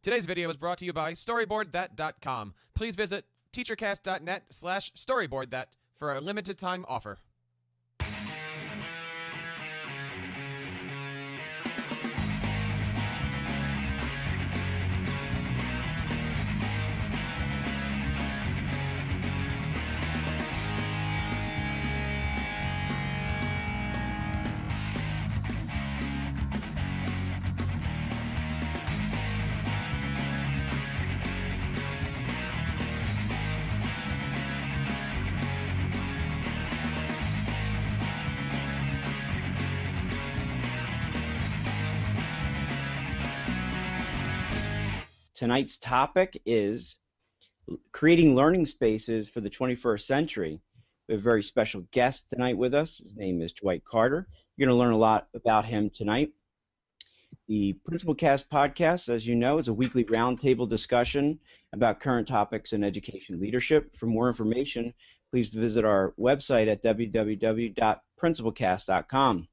Today's video is brought to you by StoryboardThat.com. Please visit teachercast.net/storyboardthat for a limited time offer. Tonight's topic is creating learning spaces for the 21st century. We have a very special guest tonight with us. His name is Dwight Carter. You're going to learn a lot about him tonight. The Principal Cast podcast, as you know, is a weekly roundtable discussion about current topics in education leadership. For more information, please visit our website at www.principalcast.com.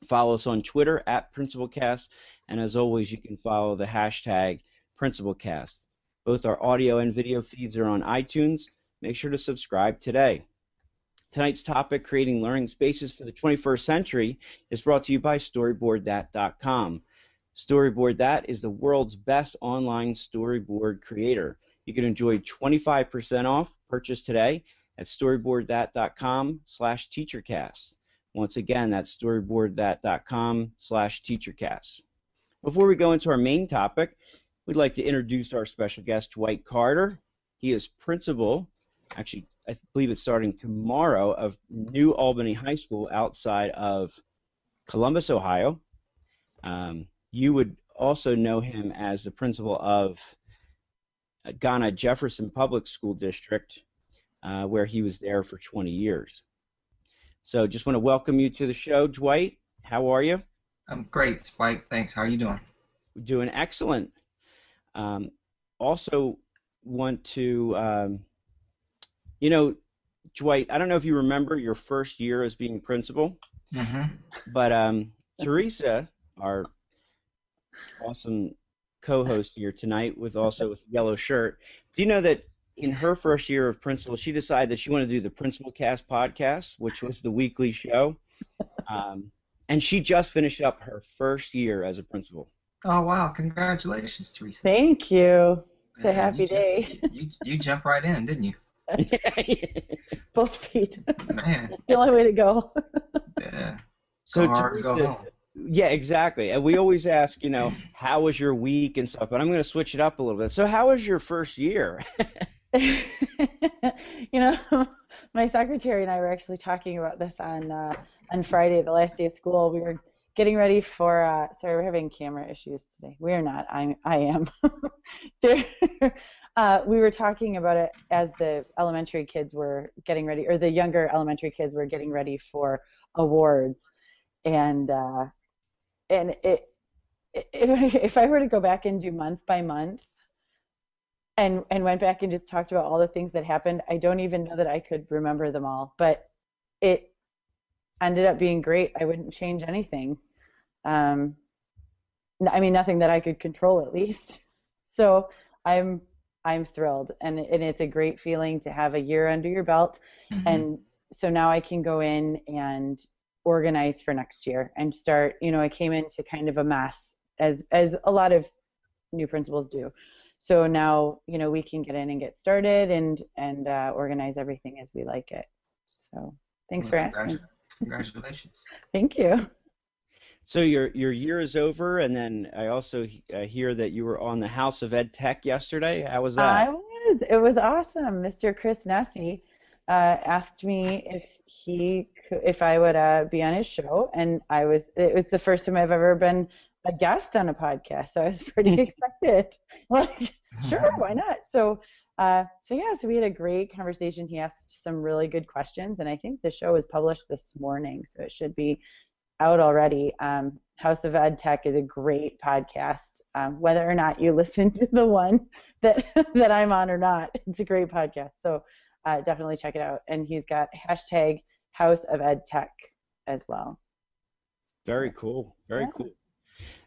Follow us on Twitter at PrincipalCast, and as always, you can follow the hashtag PrincipalCast. Both our audio and video feeds are on iTunes. Make sure to subscribe today. Tonight's topic, creating learning spaces for the 21st century, is brought to you by StoryboardThat.com. StoryboardThat is the world's best online storyboard creator. You can enjoy 25% off purchase today at StoryboardThat.com/teachercast. Once again, that's StoryboardThat.com/teachercast. Before we go into our main topic, we'd like to introduce our special guest, Dwight Carter. He is principal, actually, I believe it's starting tomorrow, of New Albany High School outside of Columbus, Ohio. You would also know him as the principal of Ghana Jefferson Public School District, where he was there for 20 years. So just want to welcome you to the show, Dwight. How are you? I'm great, Spike. Thanks. How are you doing? We're doing excellent. Also want to, Dwight, I don't know if you remember your first year as being principal, but Teresa, our awesome co-host here tonight with yellow shirt, do you know that in her first year of principal, she decided that she wanted to do the Principal Cast podcast, which was the weekly show, and she just finished up her first year as a principal. Oh, wow. Congratulations, Teresa. Thank you. It's Man, a happy day. You jumped right in, didn't you? Both feet. Man. The only way to go. Yeah. So hard to go Teresa, home. yeah, exactly. And we always ask, how was your week and stuff, but I'm going to switch it up a little bit. So how was your first year? My secretary and I were actually talking about this on Friday, the last day of school. We were getting ready for sorry, we're having camera issues today. We're not. I am. We were talking about it as the elementary kids were getting ready, or the younger elementary kids were getting ready for awards, and if I were to go back and do month by month and went back and just talked about all the things that happened, I don't even know that I could remember them all, but it ended up being great. I wouldn't change anything. Nothing that I could control, at least. So I'm thrilled, and it's a great feeling to have a year under your belt, and so now I can go in and organize for next year and start. I came into kind of a mess, as a lot of new principals do. So now we can get in and get started and organize everything as we like it. So thanks for asking. Congratulations. Thank you. So your year is over, and then I also hear that you were on the House of Ed Tech yesterday. How was that? I was. It was awesome. Mr. Chris Nessie asked me if I would be on his show, and it was the first time I've ever been a guest on a podcast, so I was pretty excited. Like, sure, why not? So we had a great conversation. He asked some really good questions, and I think the show was published this morning, so it should be out already. House of Ed Tech is a great podcast. Whether or not you listen to the one that I'm on or not, it's a great podcast. So definitely check it out. And he's got #House of Ed Tech as well. Very cool. Very cool.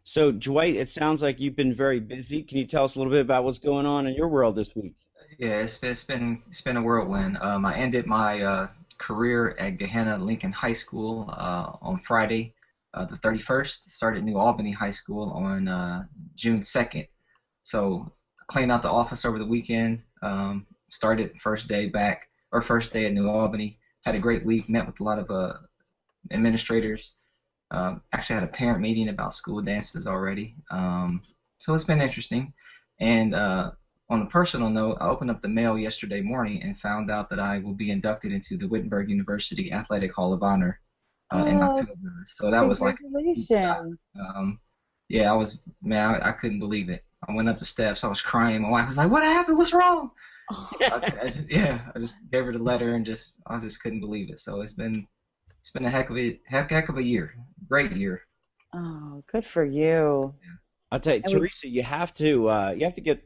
So, Dwight, it sounds like you've been very busy. Can you tell us a little bit about what's going on in your world this week? Yeah, it's been a whirlwind. I ended my career at Gehenna Lincoln High School on Friday, the 31st. Started New Albany High School on June 2nd. So cleaned out the office over the weekend. Started first day back or first day at New Albany. Had a great week. Met with a lot of administrators. Actually had a parent meeting about school dances already. So it's been interesting. And on a personal note, I opened up the mail yesterday morning and found out that I will be inducted into the Wittenberg University Athletic Hall of Honor in Oh, October. So that was like, congratulations. yeah, I couldn't believe it. I went up the steps, I was crying. My wife was like, "What happened? What's wrong?" I just gave her the letter and I just couldn't believe it. So it's been a heck of a year, great year. Oh, good for you. I'll tell you, And we, Teresa, you have to get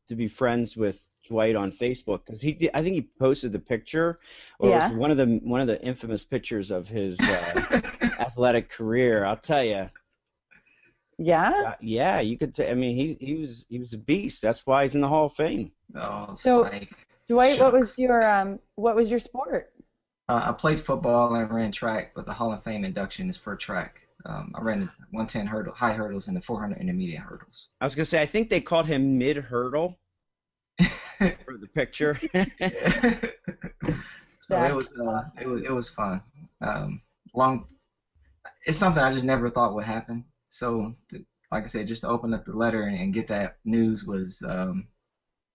to be friends with Dwight on Facebook because I think he posted the picture, or it was yeah, one of the infamous pictures of his athletic career. I'll tell you, yeah. yeah, you could say. I mean, he was a beast. That's why he's in the Hall of Fame. Oh, So, Spike, Dwight, shucks. what was your sport? I played football and ran track, but the Hall of Fame induction is for track. I ran the 110 high hurdles and the 400 intermediate hurdles. I was gonna say, I think they called him mid hurdle for the picture. Yeah. So That's it was fun. Long. It's something I just never thought would happen. So like I said, just to open up the letter and get that news was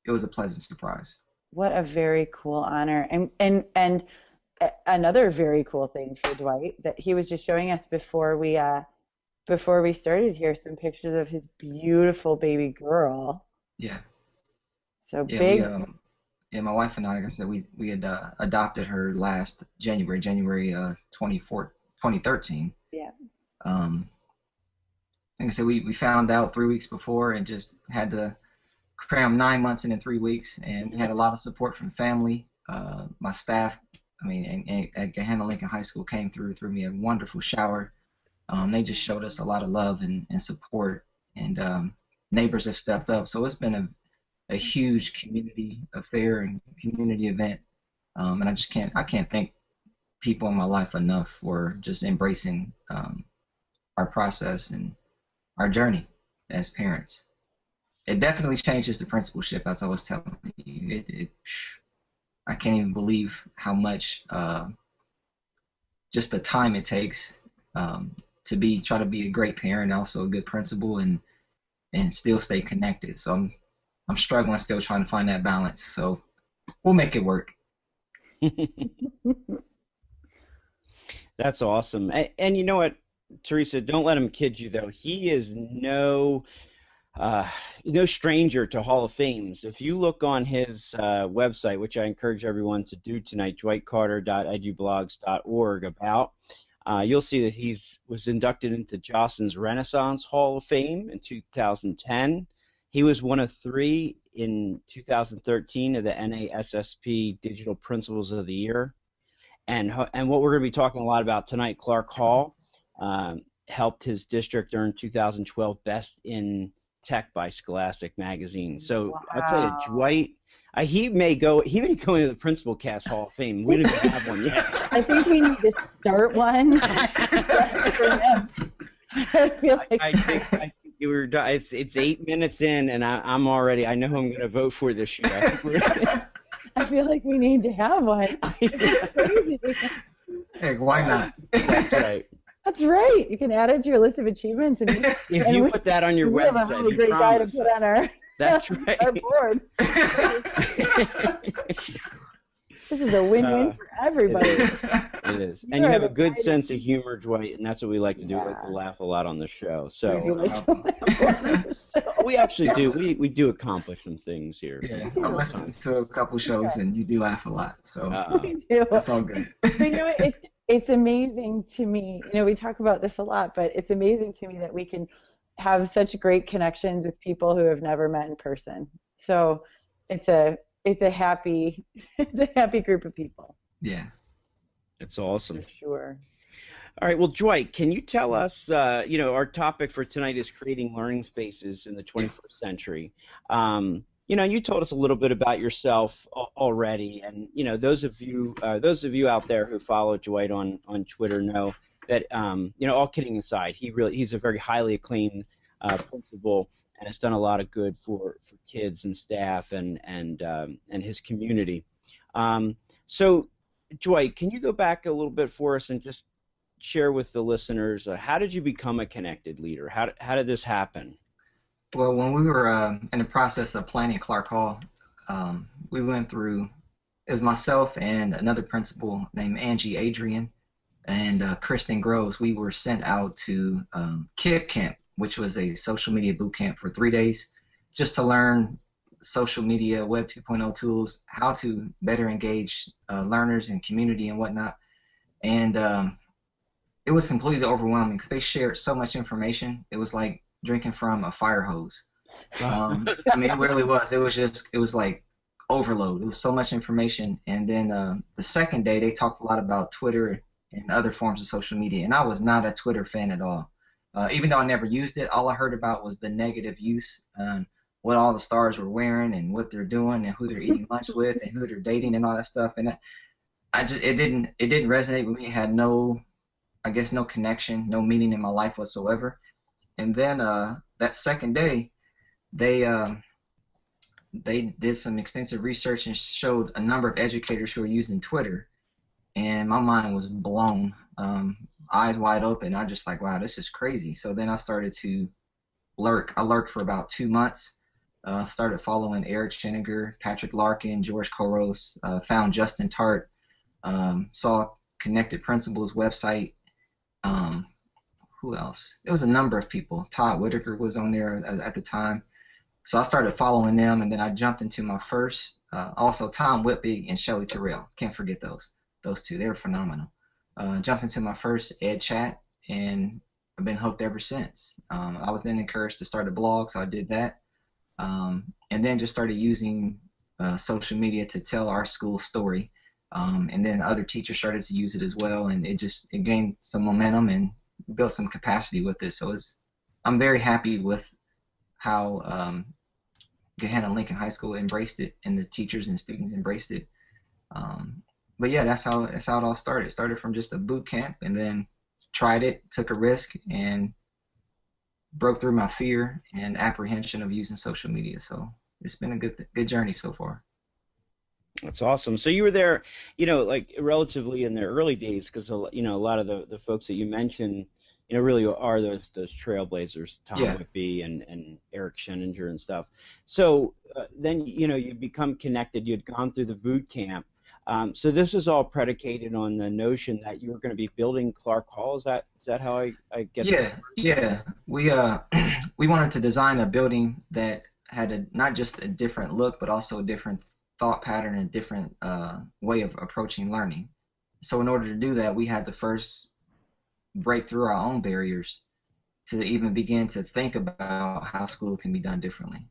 it was a pleasant surprise. what a very cool honor. And another very cool thing for Dwight that he was just showing us before we started here some pictures of his beautiful baby girl. Yeah. So Yeah. big. Yeah, my wife and I, like I said, we had adopted her last January 2013. Yeah. Um, like I said, we found out 3 weeks before and just had to cram 9 months in 3 weeks, and we had a lot of support from family. My staff, I mean, at Gehenna Lincoln High School came threw me a wonderful shower. They just showed us a lot of love and support, and neighbors have stepped up. So it's been a huge community affair and community event, and I can't thank people in my life enough for just embracing our process and our journey as parents. It definitely changes the principalship, as I was telling you. I can't even believe how much just the time it takes to try to be a great parent, also a good principal, and still stay connected. So I'm struggling, still trying to find that balance. So we'll make it work. That's awesome. And you know what, Teresa, don't let him kid you though. He is no stranger to Hall of Fames. If you look on his website, which I encourage everyone to do tonight, dwightcarter.edublogs.org, you'll see that was inducted into Jostens Renaissance Hall of Fame in 2010. He was one of 3 in 2013 of the NASSP Digital Principals of the Year. And what we're going to be talking a lot about tonight, Clark Hall helped his district earn 2012 Best in Tech by Scholastic Magazine. So Wow. I'll tell you, Dwight, he may go into the Principal Cast Hall of Fame. We don't even have one yet. I think we need to start one just for him. I feel like I think you were. It's 8 minutes in, and I'm already. I know who I'm going to vote for this year. I feel like we need to have one. It's crazy. Hey, why not? That's right. That's right. You can add it to your list of achievements, and If you put that on your we have a website, really you great guy to promise put us. on our That's right. our board. This is a win-win for everybody. It is. And you have a good sense of humor, Dwight, and that's what we like to do. We like to laugh a lot on the show. We So do like to laugh on the show. we actually do. We do accomplish some things here. Yeah, I listened to a couple shows and you do laugh a lot, so We do. that's all good. But you know what? It's amazing to me. You know, we talk about this a lot, but it's amazing to me that we can have such great connections with people who have never met in person. So it's a happy group of people Yeah. It's awesome. for sure. All right. Well, Dwight, can you tell us, our topic for tonight is creating learning spaces in the Yeah. 21st century. You told us a little bit about yourself already, and those of you out there who follow Dwight on Twitter know that, all kidding aside, he's a very highly acclaimed principal and has done a lot of good for kids and staff and his community. So, Dwight, can you go back a little bit for us and just share with the listeners, how did you become a connected leader? How did this happen? Well, when we were in the process of planning Clark Hall, we went through, it was myself and another principal named Angie Adrian and Kristen Groves. We were sent out to KIP Camp, which was a social media boot camp for 3 days, just to learn social media, Web 2.0 tools, how to better engage learners and community and whatnot. And it was completely overwhelming because they shared so much information. It was like drinking from a fire hose. I mean, it really was. It was like overload. It was so much information. And then the second day, they talked a lot about Twitter and other forms of social media. And I was not a Twitter fan at all. Even though I never used it, all I heard about was the negative use, what all the stars were wearing and what they're doing and who they're eating lunch with and who they're dating and all that stuff. And it didn't resonate with me. It had no connection, no meaning in my life whatsoever. And then that second day, they did some extensive research and showed a number of educators who were using Twitter, and my mind was blown, eyes wide open. I just like, wow, this is crazy. So then I started to lurk. I lurked for about 2 months. Started following Eric Schenninger, Patrick Larkin, George Koros, found Justin Tart, saw Connected Principals website. Who else? There was a number of people. Todd Whitaker was on there at the time. So I started following them, and then I jumped into my first, also Tom Whitby and Shelly Terrell. Can't forget those two. They were phenomenal. Jumped into my first Ed Chat, and I've been hooked ever since. I was then encouraged to start a blog, so I did that. And then just started using social media to tell our school story. And then other teachers started to use it as well, and it gained some momentum and built some capacity with it. So I'm very happy with how Gahanna Lincoln High School embraced it, and the teachers and students embraced it. But yeah, that's how it all started. It started from just a boot camp, and then tried it, took a risk, and broke through my fear and apprehension of using social media. So it's been a good journey so far. That's awesome. So you were there, like relatively in the early days, because a lot of the folks that you mentioned, really are those trailblazers, Tom Whitby and Eric Schenninger and stuff. So then you become connected. You had gone through the boot camp. So this was all predicated on the notion that you were going to be building Clark Hall. Is that how I get? Yeah. We wanted to design a building that had not just a different look, but also a different thought pattern and different way of approaching learning. So in order to do that, we had to first break through our own barriers to even begin to think about how school can be done differently.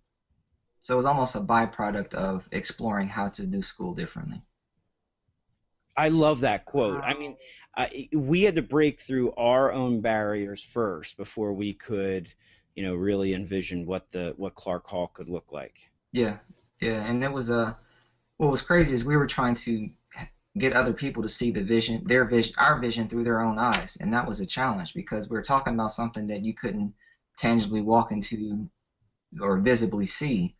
So it was almost a byproduct of exploring how to do school differently. I love that quote. I mean, we had to break through our own barriers first before we could, really envision what Clark Hall could look like. Yeah, and it was what was crazy is we were trying to get other people to see the vision, our vision through their own eyes, and that was a challenge because we were talking about something that you couldn't tangibly walk into or visibly see.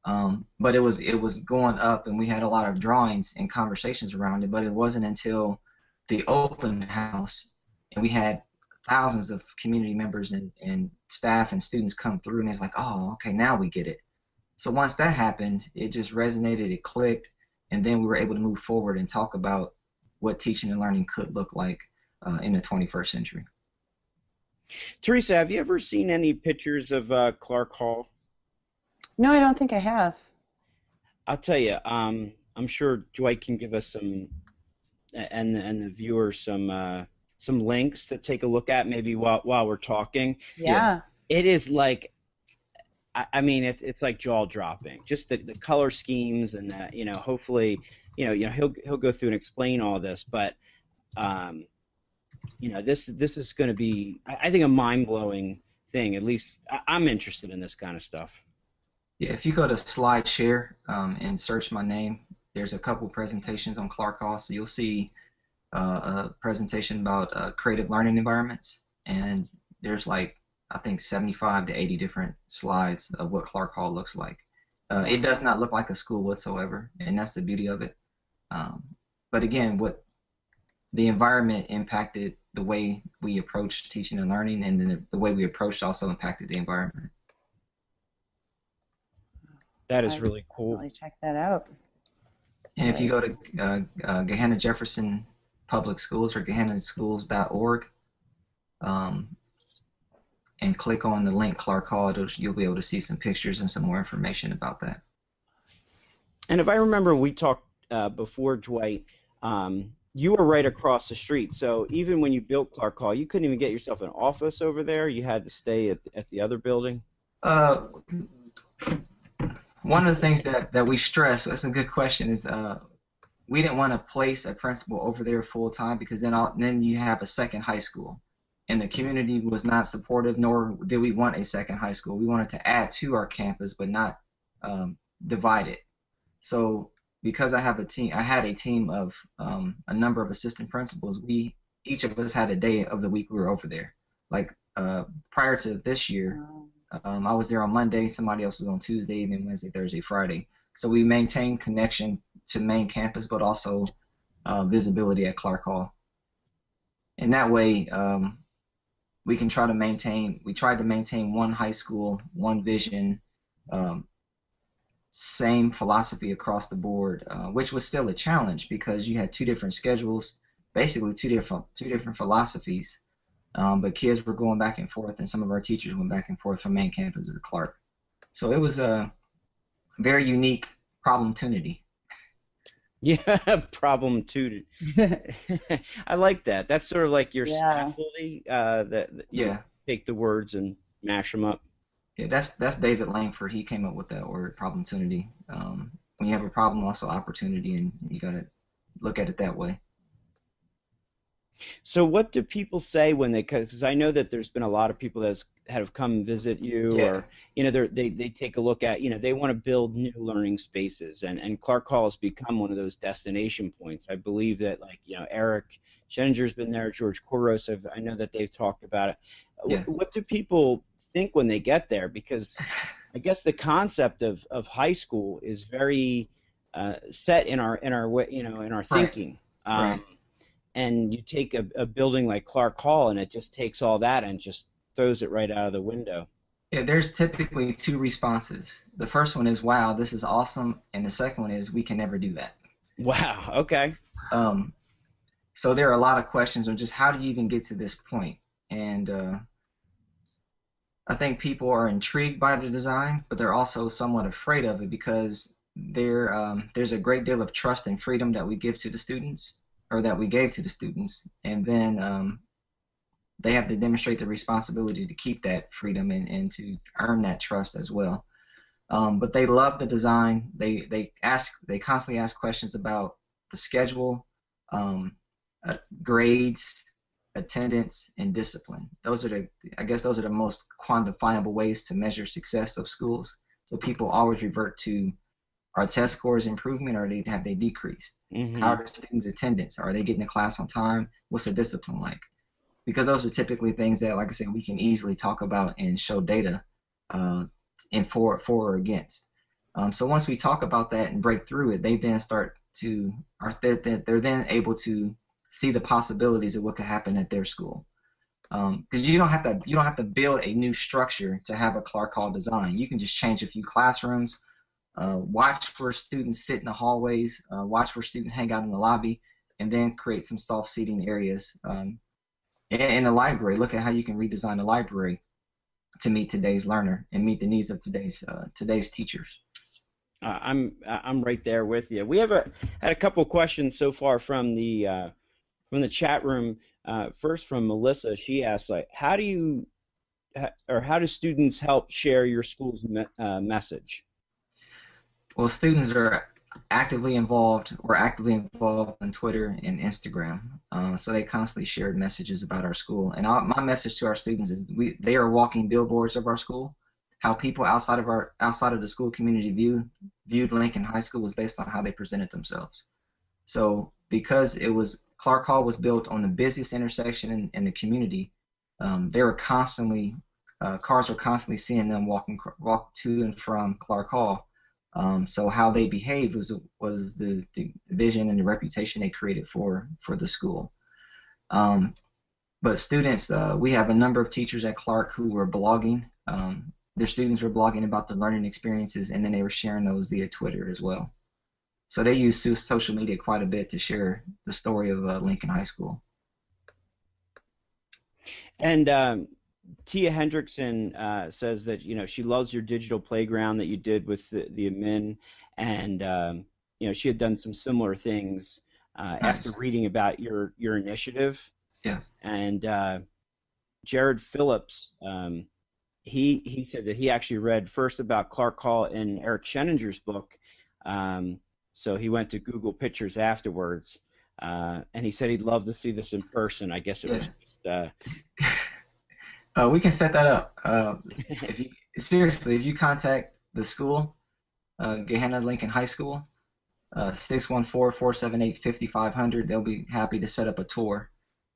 But it was going up, and we had a lot of drawings and conversations around it. But it wasn't until the open house, and we had thousands of community members and staff and students come through, and it's like, oh, okay, now we get it. So once that happened, it just resonated, it clicked, and then we were able to move forward and talk about what teaching and learning could look like in the 21st century. Teresa, have you ever seen any pictures of Clark Hall? No, I don't think I have. I'll tell you. I'm sure Dwight can give us some, and the viewers some links to take a look at maybe while we're talking. Yeah. It is like, I mean, it's like jaw dropping. Just the color schemes and hopefully, he'll go through and explain all this. But this is going to be, I think, a mind-blowing thing. At least I'm interested in this kind of stuff. Yeah, if you go to SlideShare and search my name, there's a couple presentations on Clark Hall, so you'll see a presentation about creative learning environments, and there's like, I think, 75 to 80 different slides of what Clark Hall looks like. It does not look like a school whatsoever, and that's the beauty of it. But again, what the environment impacted the way we approach teaching and learning, and then the way we approached also impacted the environment. That is really cool. Really check that out. And if you go to Gahanna Jefferson Public Schools or gahannaschools.org and click on the link Clark Hall, you'll be able to see some pictures and some more information about that. And if I remember, we talked before, Dwight, you were right across the street. So even when you built Clark Hall, you couldn't even get yourself an office over there. You had to stay at the other building. One of the things that we stress, that's a good question, is we didn't want to place a principal over there full time, because then you have a second high school, and the community was not supportive, nor did we want a second high school. We wanted to add to our campus, but not divide it. So because I had a team of a number of assistant principals, each of us had a day of the week we were over there. Like prior to this year, I was there on Monday, somebody else was on Tuesday, and then Wednesday, Thursday, Friday. So we maintained connection to main campus, but also visibility at Clark Hall. And that way, we tried to maintain one high school, one vision, same philosophy across the board, which was still a challenge because you had two different schedules, basically two different philosophies. But kids were going back and forth, and some of our teachers went back and forth from main campus to Clark. So it was a very unique problemtunity. Yeah, problem two. I like that. That's sort of like your scaffolding. That you take the words and mash them up. Yeah, that's David Langford. He came up with that word, problemtunity. When you have a problem, also opportunity, and you got to look at it that way. So what do people say when because I know that there's been a lot of people that have come and visit you, or they take a look at, they want to build new learning spaces, and Clark Hall has become one of those destination points. I believe that Eric Scheninger's been there, George Couros, I know that they've talked about it. Yeah. What do people think when they get there? Because I guess the concept of high school is very set in our thinking. Right. And you take a building like Clark Hall, and it just takes all that and just throws it right out of the window. Yeah, there's typically two responses. The first one is, wow, this is awesome, and the second one is, we can never do that. Wow, okay. So there are a lot of questions on just how do you even get to this point? And I think people are intrigued by the design, but they're also somewhat afraid of it because there's a great deal of trust and freedom that we give to the students, or that we gave to the students, and then they have to demonstrate the responsibility to keep that freedom and to earn that trust as well. But they love the design. They constantly ask questions about the schedule, grades, attendance, and discipline. Those are the most quantifiable ways to measure success of schools. So people always revert to, are test scores improvement, or have they decreased? Mm-hmm. How are the students' attendance? Are they getting to class on time? What's the discipline like? Because those are typically things that, like I said, we can easily talk about and show data for or against. So once we talk about that and break through it, they then they're then able to see the possibilities of what could happen at their school. Because you don't have to build a new structure to have a Clark Hall design. You can just change a few classrooms. Watch where students sit in the hallways, watch where students hang out in the lobby, and then create some soft seating areas. In the library, look at how you can redesign the library to meet today's learner and meet the needs of today's teachers. I'm right there with you. We have had a couple questions so far from the chat room. First from Melissa, she asked, how do students help share your school's message? Well, students are actively involved, were actively involved on Twitter and Instagram. So they constantly shared messages about our school. And my message to our students is they are walking billboards of our school. How people outside of the school community viewed Lincoln High School was based on how they presented themselves. So because Clark Hall was built on the busiest intersection in the community, they were constantly cars were constantly seeing them walk to and from Clark Hall. So how they behaved was the vision and the reputation they created for the school. But students, we have a number of teachers at Clark who were blogging. Their students were blogging about their learning experiences, and then they were sharing those via Twitter as well. So they use social media quite a bit to share the story of Lincoln High School. And Tia Hendrickson says that she loves your digital playground that you did with the admin, and she had done some similar things after reading about your initiative. Yeah. And Jared Phillips, he said that he actually read first about Clark Hall in Eric Scheninger's book, so he went to Google Pictures afterwards, and he said he'd love to see this in person. I guess it was just. We can set that up. If you contact the school, Gehenna Lincoln High School, 614-478-5500, they'll be happy to set up a tour.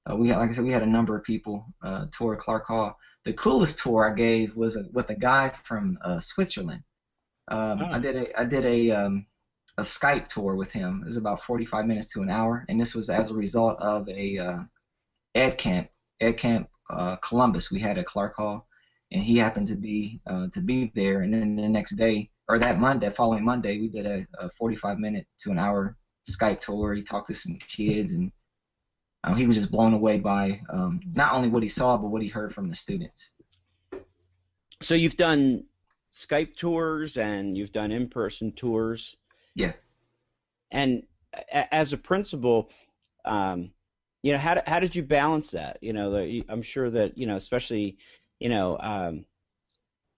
Like I said, we had a number of people tour Clark Hall. The coolest tour I gave was with a guy from Switzerland. I did a Skype tour with him. It was about 45 minutes to an hour, and this was as a result of a Ed Camp Columbus we had at Clark Hall, and he happened to be there. And then the next day, or that following Monday, we did a 45-minute to an hour Skype tour. He talked to some kids, and he was just blown away by not only what he saw, but what he heard from the students. So you've done Skype tours and you've done in-person tours. Yeah. And as a principal, how did you balance that? I'm sure that especially, I'm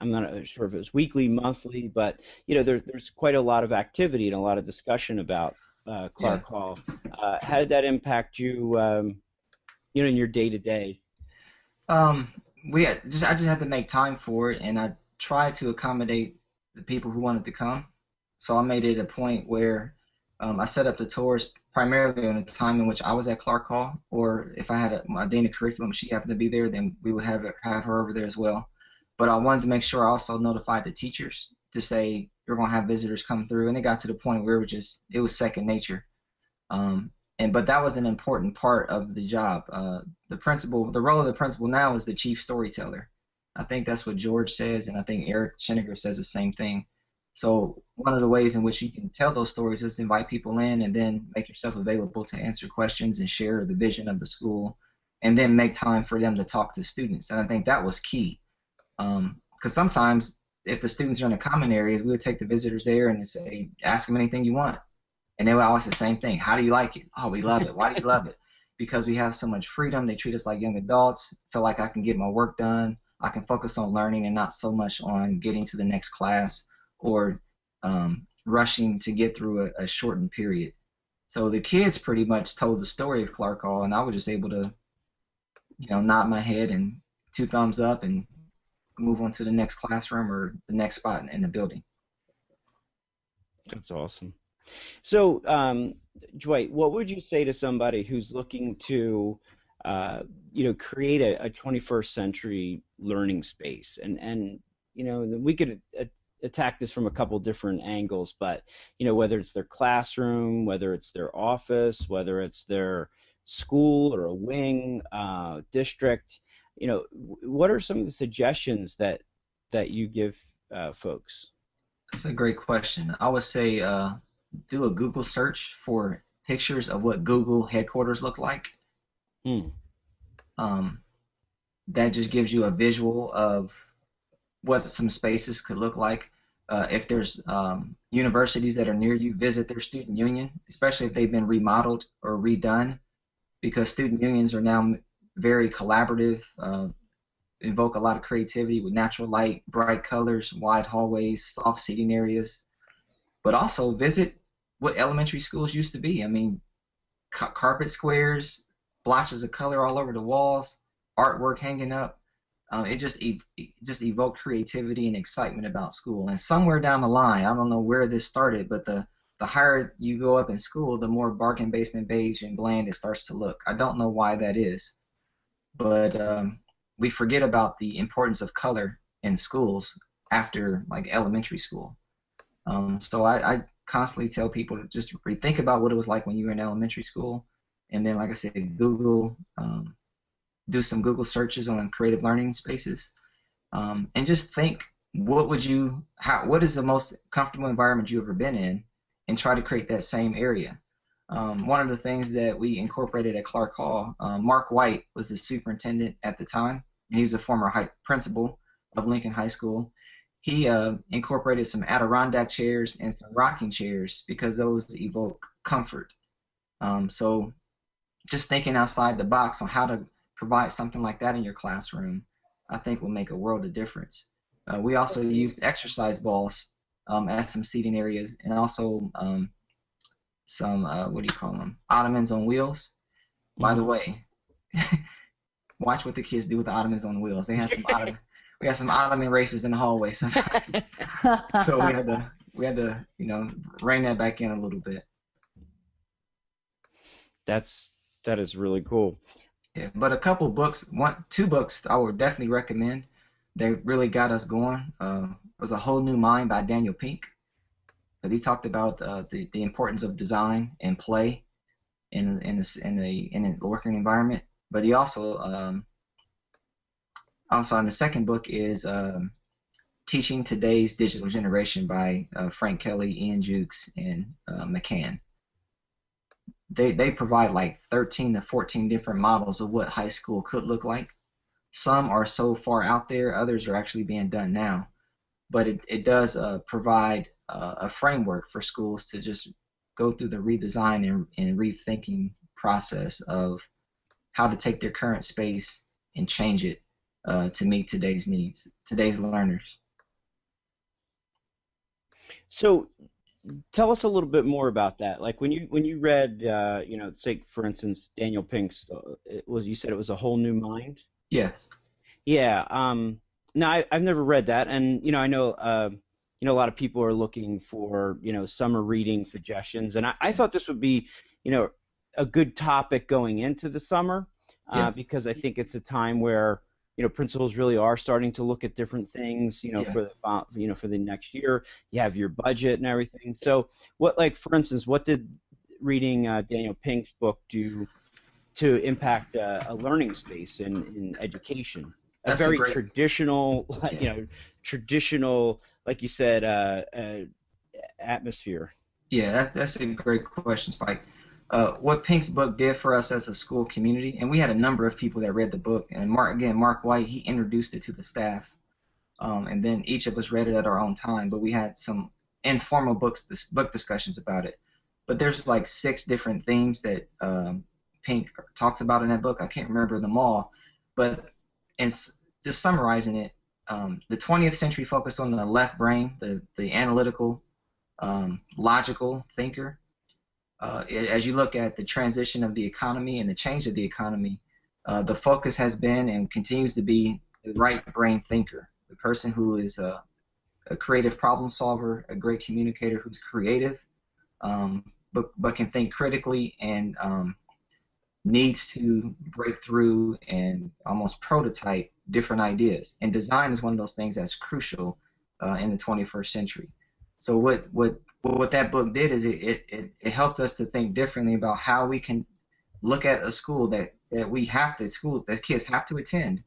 not sure if it was weekly, monthly, but there's quite a lot of activity and a lot of discussion about Clark Hall. How did that impact you, in your day-to-day? I just had to make time for it, and I tried to accommodate the people who wanted to come. So I made it a point where I set up the tours primarily on the time in which I was at Clark Hall, or if I had my dean of curriculum, she happened to be there, then we would have her over there as well. But I wanted to make sure I also notified the teachers to say you're going to have visitors come through, and it got to the point where it was second nature. But that was an important part of the job. The role of the principal now is the chief storyteller. I think that's what George says, and I think Eric Scheninger says the same thing. So one of the ways in which you can tell those stories is to invite people in and then make yourself available to answer questions and share the vision of the school, and then make time for them to talk to students. And I think that was key. Because sometimes if the students are in the common areas, we would take the visitors there and say, ask them anything you want. And they would always say the same thing. How do you like it? Oh, we love it. Why do you love it? Because we have so much freedom. They treat us like young adults. Feel like I can get my work done. I can focus on learning and not so much on getting to the next class or rushing to get through a shortened period. So the kids pretty much told the story of Clark Hall, and I was just able to, nod my head and 2 thumbs up and move on to the next classroom or the next spot in the building. That's awesome. So, Dwight, what would you say to somebody who's looking to, create a 21st century learning space? And we could attack this from a couple different angles, but, whether it's their classroom, whether it's their office, whether it's their school or a wing, district, what are some of the suggestions that you give folks? That's a great question. I would say do a Google search for pictures of what Google headquarters look like. That just gives you a visual of what some spaces could look like. If there's universities that are near you, visit their student union, especially if they've been remodeled or redone, because student unions are now very collaborative, invoke a lot of creativity with natural light, bright colors, wide hallways, soft seating areas. But also visit what elementary schools used to be. I mean, carpet squares, blotches of color all over the walls, artwork hanging up. It just evoked creativity and excitement about school. And somewhere down the line, I don't know where this started, but the higher you go up in school, the more bargain basement beige and bland it starts to look. I don't know why that is, but we forget about the importance of color in schools after like elementary school. So I constantly tell people to just think about what it was like when you were in elementary school, and then, like I said, do some Google searches on creative learning spaces, and just think, what is the most comfortable environment you've ever been in, and try to create that same area. One of the things that we incorporated at Clark Hall, Mark White was the superintendent at the time. He's a former principal of Lincoln High School. He incorporated some Adirondack chairs and some rocking chairs because those evoke comfort. So just thinking outside the box on how to provide something like that in your classroom, I think will make a world of difference. We also used exercise balls as some seating areas, and also some, what do you call them, ottomans on wheels. By the way, watch what the kids do with the ottomans on wheels. They have some we had some ottoman races in the hallway sometimes. So we had to rein that back in a little bit. That is really cool. Yeah, but a couple books, two books I would definitely recommend. They really got us going. Was A Whole New Mind by Daniel Pink. But he talked about the importance of design and play in a working environment. But he also in the second book is Teaching Today's Digital Generation by Frank Kelly, Ian Jukes, and McCann. They provide like 13 to 14 different models of what high school could look like. Some are so far out there, others are actually being done now. But it does provide a framework for schools to just go through the redesign and rethinking process of how to take their current space and change it to meet today's needs, today's learners. So tell us a little bit more about that. Like when you read, say for instance, Daniel Pink's, you said it was A Whole New Mind? Yes. Yeah. No, I've never read that, and I know a lot of people are looking for summer reading suggestions, and I thought this would be a good topic going into the summer, because I think it's a time where principals really are starting to look at different things for the next year. You have your budget and everything. So for instance, what did reading Daniel Pink's book do to impact a learning space in education? That's a very traditional, like you said, atmosphere. Yeah, that's a great question, Spike. What Pink's book did for us as a school community, and we had a number of people that read the book, and Mark White, he introduced it to the staff, and then each of us read it at our own time, but we had some informal book discussions about it. But there's like 6 different themes that Pink talks about in that book. I can't remember them all, but just summarizing it, the 20th century focused on the left brain, the analytical, logical thinker. As you look at the transition of the economy and the change of the economy, the focus has been and continues to be the right brain thinker, the person who is a creative problem solver, a great communicator who's creative, but can think critically and needs to break through and almost prototype different ideas. And design is one of those things that's crucial in the 21st century. So what that book did is it helped us to think differently about how we can look at a school that kids have to attend.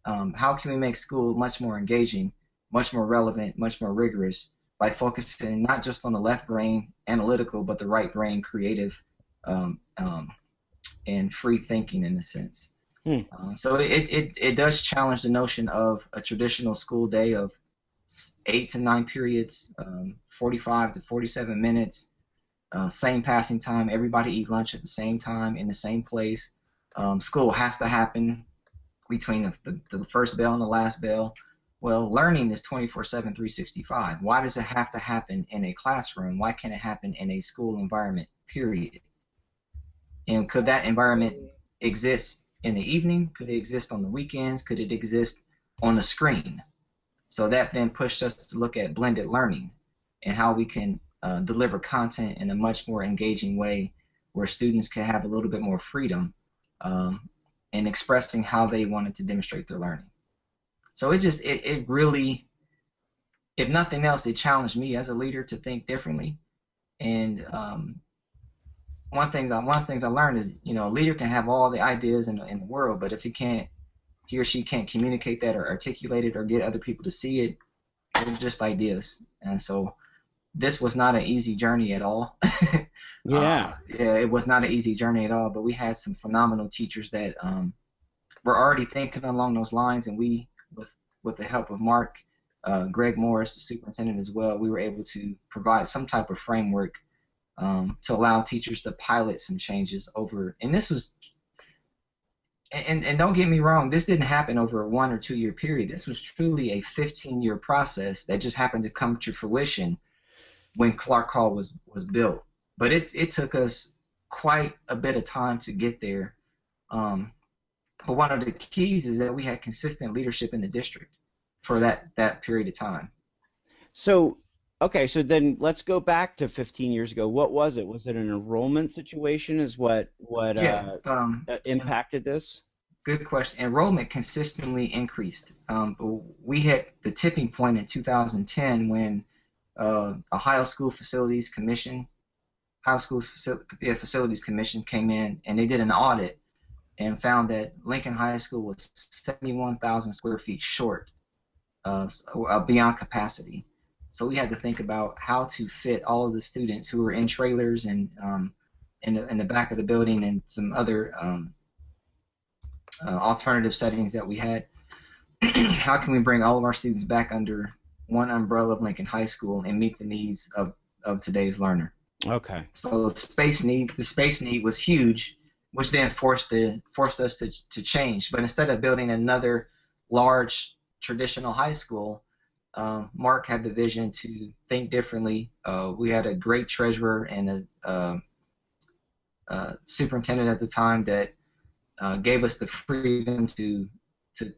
How can we make school much more engaging, much more relevant, much more rigorous by focusing not just on the left brain analytical, but the right brain creative and free thinking in a sense. So it does challenge the notion of a traditional school day of 8 to 9 periods, 45 to 47 minutes, same passing time, everybody eat lunch at the same time in the same place. School has to happen between the first bell and the last bell. Well, learning is 24/7, 365. Why does it have to happen in a classroom? Why can't it happen in a school environment, period? And could that environment exist in the evening? Could it exist on the weekends? Could it exist on the screen? So that then pushed us to look at blended learning and how we can deliver content in a much more engaging way where students can have a little bit more freedom in expressing how they wanted to demonstrate their learning. So it really, if nothing else, it challenged me as a leader to think differently. And one of the things I learned is, you know, a leader can have all the ideas in the world, but if he or she can't communicate that or articulate it or get other people to see it, they're just ideas. And so this was not an easy journey at all. Yeah. Yeah, it was not an easy journey at all, but we had some phenomenal teachers that were already thinking along those lines, and we, with the help of Mark, Greg Morris, the superintendent as well, we were able to provide some type of framework to allow teachers to pilot some changes over. And this was, and don't get me wrong, this didn't happen over a 1 or 2 year period. This was truly a 15-year process that just happened to come to fruition when Clark Hall was built. But it took us quite a bit of time to get there. But one of the keys is that we had consistent leadership in the district for that period of time. So, okay, so then let's go back to 15 years ago. What was it? Was it an enrollment situation? Is what impacted this? Good question. Enrollment consistently increased. We hit the tipping point in 2010 when Ohio School Facilities Commission came in and they did an audit and found that Lincoln High School was 71,000 square feet short beyond capacity. So we had to think about how to fit all of the students who were in trailers and in the back of the building and some other alternative settings that we had. How can we bring all of our students back under one umbrella of Lincoln High School and meet the needs of today's learner? Okay. So the space need was huge, which then forced us to change. But instead of building another large traditional high school, Mark had the vision to think differently. We had a great treasurer and a superintendent at the time that gave us the freedom to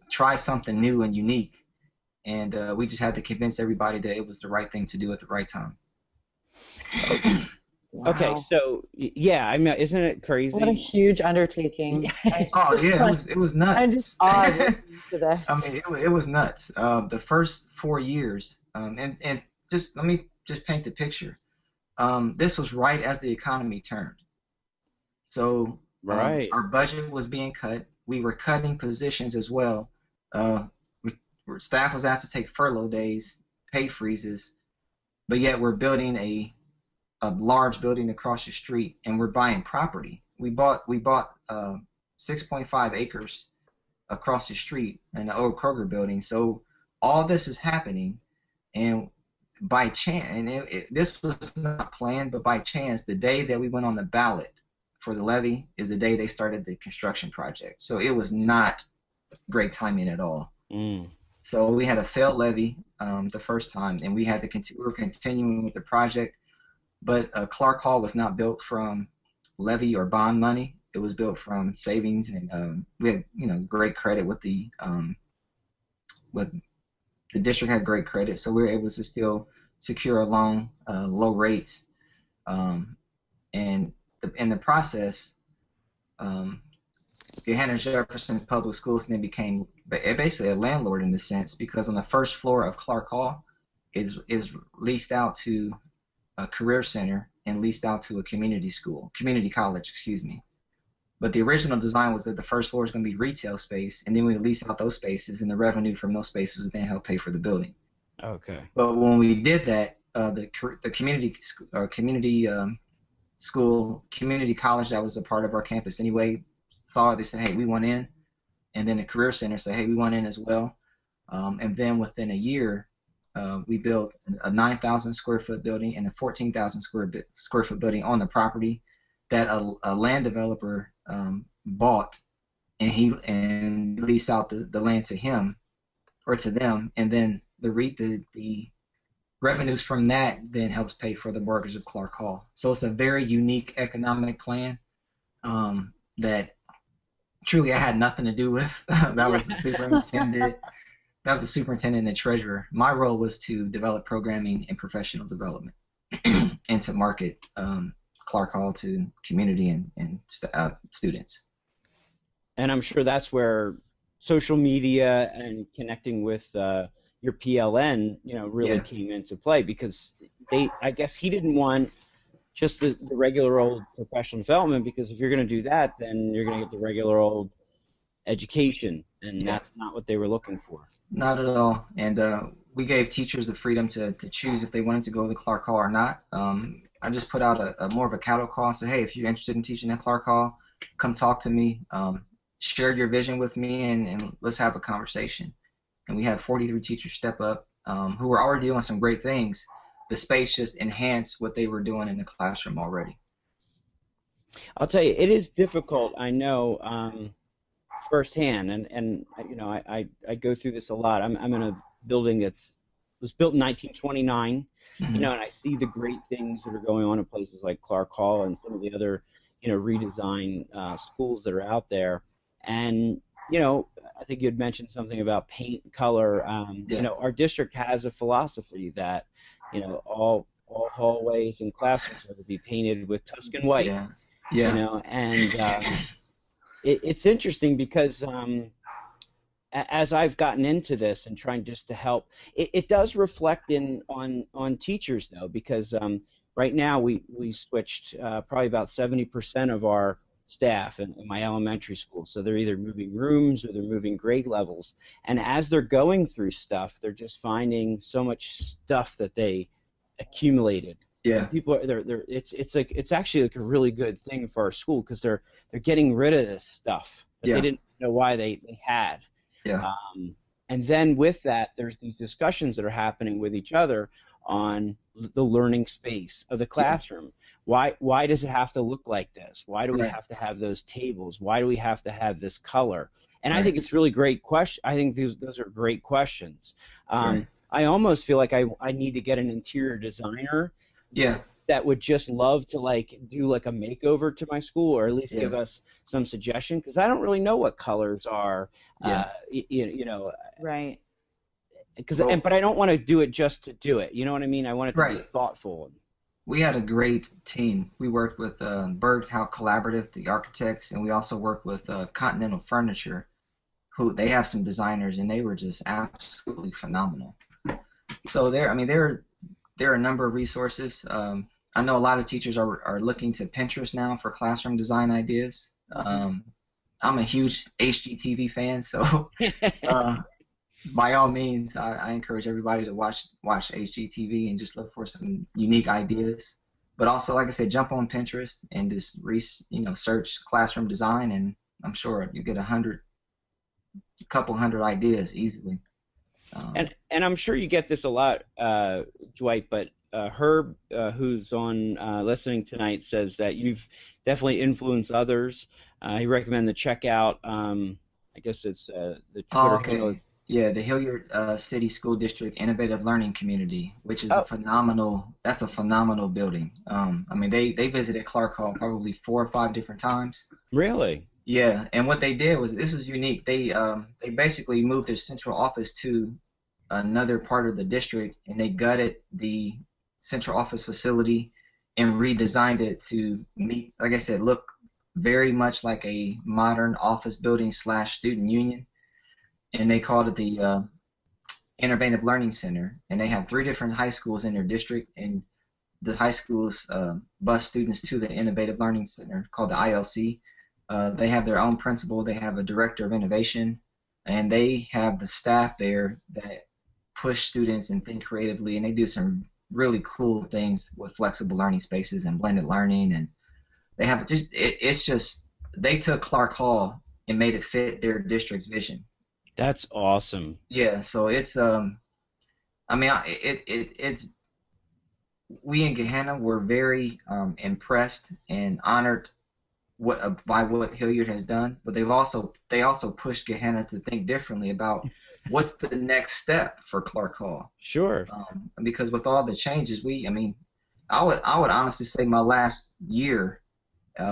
try something new and unique. And we just had to convince everybody that it was the right thing to do at the right time. Wow. Okay, so yeah, I mean, isn't it crazy? What a huge undertaking. Oh yeah, it was nuts. I'm just awed to this. I mean, it was nuts. The first 4 years, and just let me just paint the picture. This was right as the economy turned. So Right. our budget was being cut. We were cutting positions as well. Staff was asked to take furlough days, pay freezes, but yet we're building a large building across the street, and we're buying property. We bought 6.5 acres across the street in the old Kroger building. So all this is happening, and by chance, and this was not planned, but by chance, the day that we went on the ballot for the levy is the day they started the construction project. So it was not great timing at all. Mm. So we had a failed levy the first time, and we had to we were continuing with the project. But Clark Hall was not built from levy or bond money. It was built from savings, and we had great credit with the district had great credit, so we were able to still secure a loan, low rates, and in the process, the Hannah Jefferson Public Schools then became basically a landlord in a sense, because on the first floor of Clark Hall is leased out to a career center and leased out to a community college, excuse me. But the original design was that the first floor is going to be retail space, and then we lease out those spaces, and the revenue from those spaces would then help pay for the building. Okay. But when we did that, the community college that was a part of our campus anyway saw it. They said, hey, we want in. And then the career center said, hey, we want in as well. And then within a year, we built a 9,000 square foot building and a 14,000 square foot building on the property that a land developer bought, and he leased out the land to him, or to them, and then the revenues from that then helps pay for the Burgers of Clark Hall. So it's a very unique economic plan that truly I had nothing to do with. That was the superintendent. That was the superintendent and the treasurer. My role was to develop programming and professional development and to market Clark Hall to community and students. And I'm sure that's where social media and connecting with your PLN, really came into play, because I guess he didn't want just the regular old professional development, because if you're going to do that, then you're going to get the regular old education, and that's not what they were looking for. Not at all. And we gave teachers the freedom to choose if they wanted to go to Clark Hall or not. I just put out a more of a cattle call. So, hey, if you're interested in teaching at Clark Hall, come talk to me. Share your vision with me, and let's have a conversation. And we had 43 teachers step up who were already doing some great things. The space just enhanced what they were doing in the classroom already. I'll tell you, it is difficult, I know, firsthand, and I go through this a lot. I'm in a building was built in 1929, and I see the great things that are going on in places like Clark Hall and some of the other, redesign schools that are out there. And, I think you had mentioned something about paint color. Our district has a philosophy that, all hallways and classrooms are to be painted with Tuscan white. And it's interesting because as I've gotten into this and trying just to help, it does reflect on teachers, though, because right now we switched probably about 70% of our staff in my elementary school. So they're either moving rooms or they're moving grade levels. And as they're going through stuff, they're just finding so much stuff that they accumulated. Yeah. People it's actually like a really good thing for our school, because they're getting rid of this stuff that they didn't know why they had. Yeah. And then with that, there's these discussions that are happening with each other on the learning space of the classroom. Why does it have to look like this? Why do we have to have those tables? Why do we have to have this color? And I think it's really great question. I think those are great questions. I almost feel like I need to get an interior designer that would just love to do a makeover to my school, or at least give us some suggestion, because I don't really know what colors are. Right. But I don't want to do it just to do it. You know what I mean? I want it to be thoughtful. We had a great team. We worked with Bird House Collaborative, the architects, and we also worked with Continental Furniture, who they have some designers, and they were just absolutely phenomenal. So there are a number of resources. I know a lot of teachers are looking to Pinterest now for classroom design ideas. I'm a huge HGTV fan, so by all means, I encourage everybody to watch HGTV and just look for some unique ideas. But also, like I said, jump on Pinterest and just search classroom design, and I'm sure you get a couple hundred ideas easily. And I'm sure you get this a lot, Dwight, but Herb, who's on listening tonight, says that you've definitely influenced others. He recommended to check out, I guess it's the Twitter handle. Yeah, the Hilliard City School District Innovative Learning Community, which is a phenomenal building. They visited Clark Hall probably 4 or 5 different times. Really? Yeah, and what they did was, this was unique. They basically moved their central office to another part of the district, and they gutted the central office facility and redesigned it to meet, like I said, look very much like a modern office building / student union. And they called it the Innovative Learning Center. And they have 3 different high schools in their district, and the high schools bus students to the Innovative Learning Center, called the ILC. They have their own principal. They have a director of innovation, and they have the staff there that push students and think creatively, and they do some really cool things with flexible learning spaces and blended learning. And they have they took Clark Hall and made it fit their district's vision. That's awesome. Yeah, so it's we in Gahanna were very impressed and honored by what Hilliard has done, but they also pushed Gehenna to think differently about what's the next step for Clark Hall. Sure. Because with all the changes, I would honestly say my last year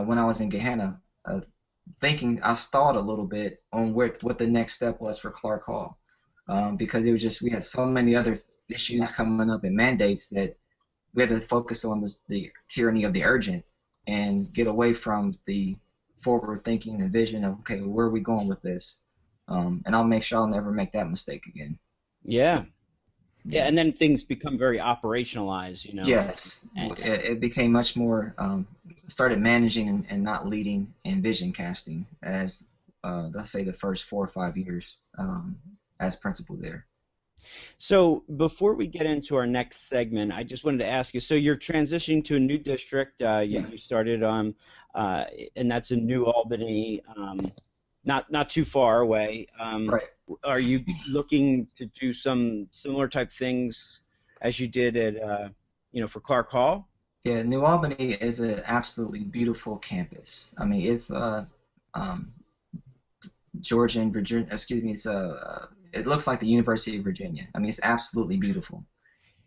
when I was in Gehenna, thinking I stalled a little bit on what the next step was for Clark Hall, because it was just we had so many other issues coming up and mandates that we had to focus on the tyranny of the urgent and get away from the forward thinking and vision of, okay, where are we going with this? And I'll make sure I'll never make that mistake again. Yeah. Yeah, and then things become very operationalized, you know. Yes, it became much more. Started managing and not leading and vision casting as, let's say, the first 4 or 5 years as principal there. So before we get into our next segment, I just wanted to ask you. So you're transitioning to a new district. You started on, and that's in New Albany, not too far away. Right. Are you looking to do some similar type things as you did at, for Clark Hall? Yeah, New Albany is an absolutely beautiful campus. I mean, it's Georgia and Virginia. Excuse me. It looks like the University of Virginia. I mean, it's absolutely beautiful.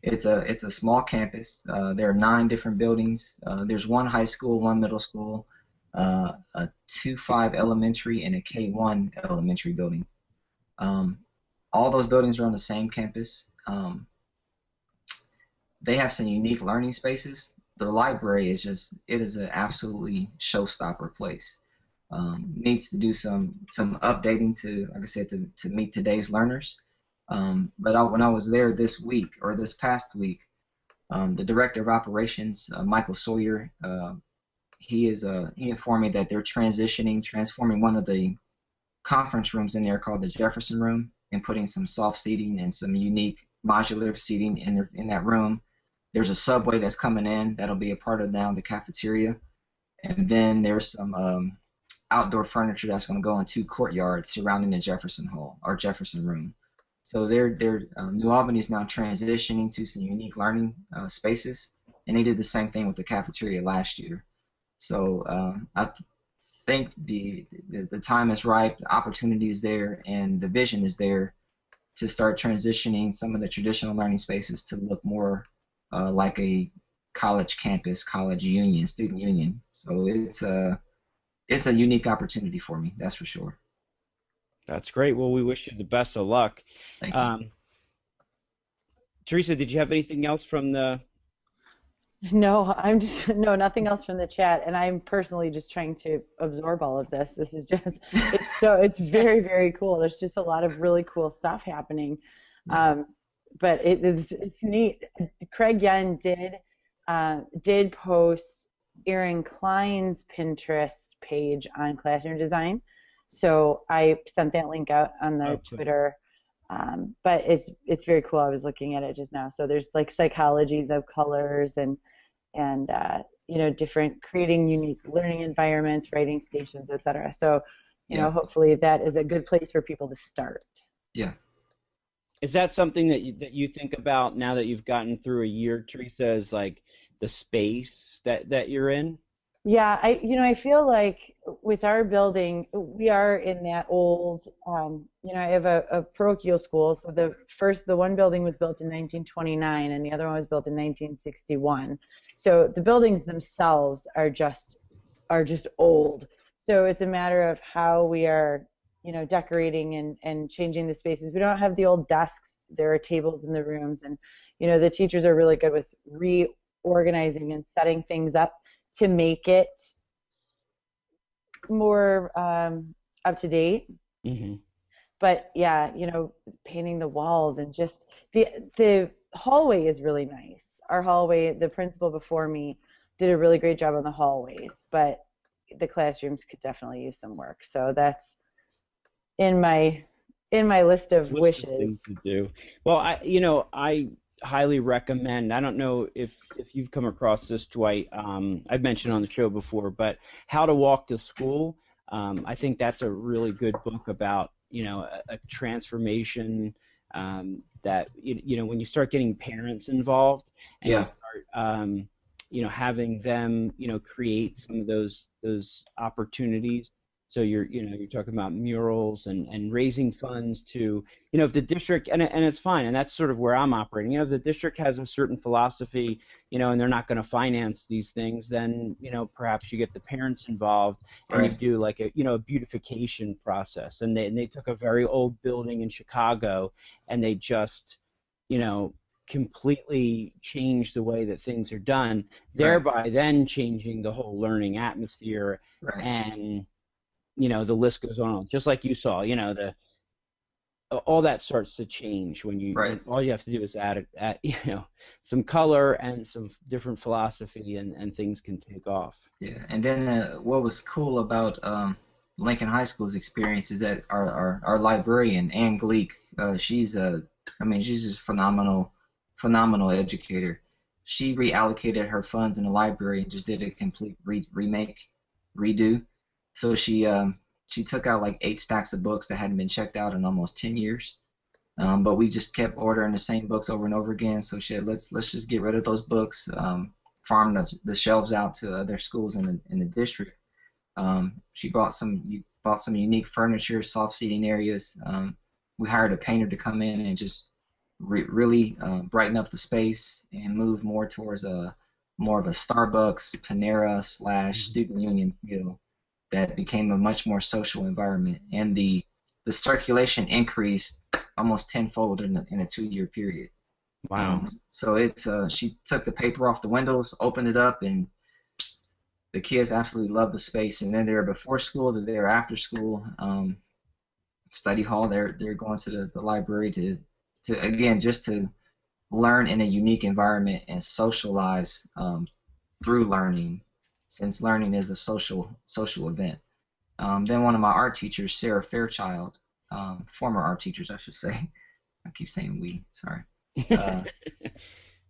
It's a small campus. There are 9 different buildings. There's 1 high school, 1 middle school, a 2-5 elementary, and a K-1 elementary building. All those buildings are on the same campus. They have some unique learning spaces. The library is an absolutely showstopper place. Needs to do some updating to, like I said, to meet today's learners. But when I was there this past week, the director of operations, Michael Sawyer, he informed me that they're transforming one of the conference rooms in there called the Jefferson Room and putting some soft seating and some unique modular seating in that room. There's a subway that's coming in that'll be a part of now the cafeteria, and then there's some outdoor furniture that's going to go in 2 courtyards surrounding the Jefferson Hall or Jefferson Room. So New Albany is now transitioning to some unique learning spaces, and they did the same thing with the cafeteria last year. So I think the time is right, the opportunity is there, and the vision is there to start transitioning some of the traditional learning spaces to look more like a college campus, college union, student union. So it's a unique opportunity for me, that's for sure. That's great. Well, we wish you the best of luck. Thank you. Teresa, did you have anything else from the? No, nothing else from the chat, and I'm personally just trying to absorb all of this. This is just, it's very, very cool. There's just a lot of really cool stuff happening, but it's neat. Craig Yen did post Aaron Klein's Pinterest page on classroom design, so I sent that link out on the Twitter. But it's very cool. I was looking at it just now. So there's like psychologies of colors and different, creating unique learning environments, writing stations, etc. So hopefully that is a good place for people to start. Yeah. Is that something that you think about now that you've gotten through a year, Teresa, is like the space that you're in? Yeah, I feel like with our building, we are in that old, I have a parochial school, so the one building was built in 1929 and the other one was built in 1961. So the buildings themselves are just old. So it's a matter of how we are, decorating and changing the spaces. We don't have the old desks. There are tables in the rooms, and the teachers are really good with reorganizing and setting things up to make it more up to date. Mm-hmm. But yeah, painting the walls and just the hallway is really nice. Our hallway, the principal before me did a really great job on the hallways, but the classrooms could definitely use some work. So that's in my list of wishes. Of things to do. Well, I highly recommend. I don't know if you've come across this, Dwight. I've mentioned on the show before, but How to Walk to School. I think that's a really good book about a transformation that when you start getting parents involved and you start having them, create some of those opportunities. So you're talking about murals and raising funds to, if the district, and it's fine, and that's sort of where I'm operating. If the district has a certain philosophy, and they're not going to finance these things, then, perhaps you get the parents involved and you do like a beautification process. And they took a very old building in Chicago and they just, completely change the way that things are done, thereby then changing the whole learning atmosphere, and the list goes on. Just like you saw, all that starts to change when when all you have to do is add some color and some different philosophy, and things can take off. Yeah, and then what was cool about Lincoln High School's experience is that our librarian, Ann Gleek, she's just phenomenal educator. She reallocated her funds in the library and just did a complete redo. So she took out like 8 stacks of books that hadn't been checked out in almost 10 years. But we just kept ordering the same books over and over again. So she said, let's just get rid of those books, farm the shelves out to other schools in the district. She bought some unique furniture, soft seating areas. We hired a painter to come in and just really brighten up the space and move more towards more of a Starbucks, Panera / student union feel that became a much more social environment. And the circulation increased almost tenfold in a 2-year period. Wow. So it's she took the paper off the windows, opened it up, and the kids absolutely loved the space. And then they're before school, they're there after school, study hall. They're going to the library to again just to learn in a unique environment and socialize through learning, since learning is a social event. Then one of my art teachers, Sarah Fairchild, former art teachers, I should say. I keep saying we. Sorry.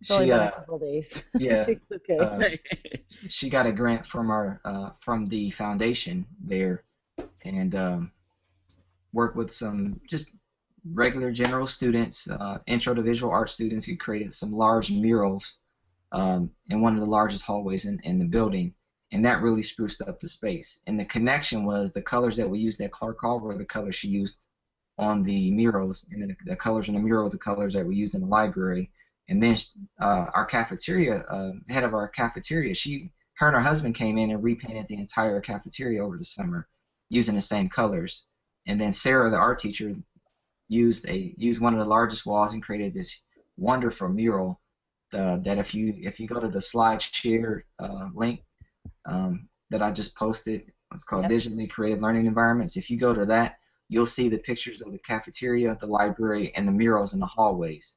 Only been a couple days. Yeah. It's okay. She got a grant from the foundation there, and worked with some just regular general students, intro to visual art students, who created some large murals in one of the largest hallways in the building, and that really spruced up the space. And the connection was the colors that we used at Clark Hall were the colors she used on the murals, and then the colors in the mural were the colors that we used in the library. And then our cafeteria, head of our cafeteria, her and her husband came in and repainted the entire cafeteria over the summer using the same colors. And then Sarah, the art teacher, used one of the largest walls and created this wonderful mural that if you go to the SlideShare link that I just posted, it's called Digitally Creative Learning Environments. If you go to that, you'll see the pictures of the cafeteria, the library, and the murals in the hallways.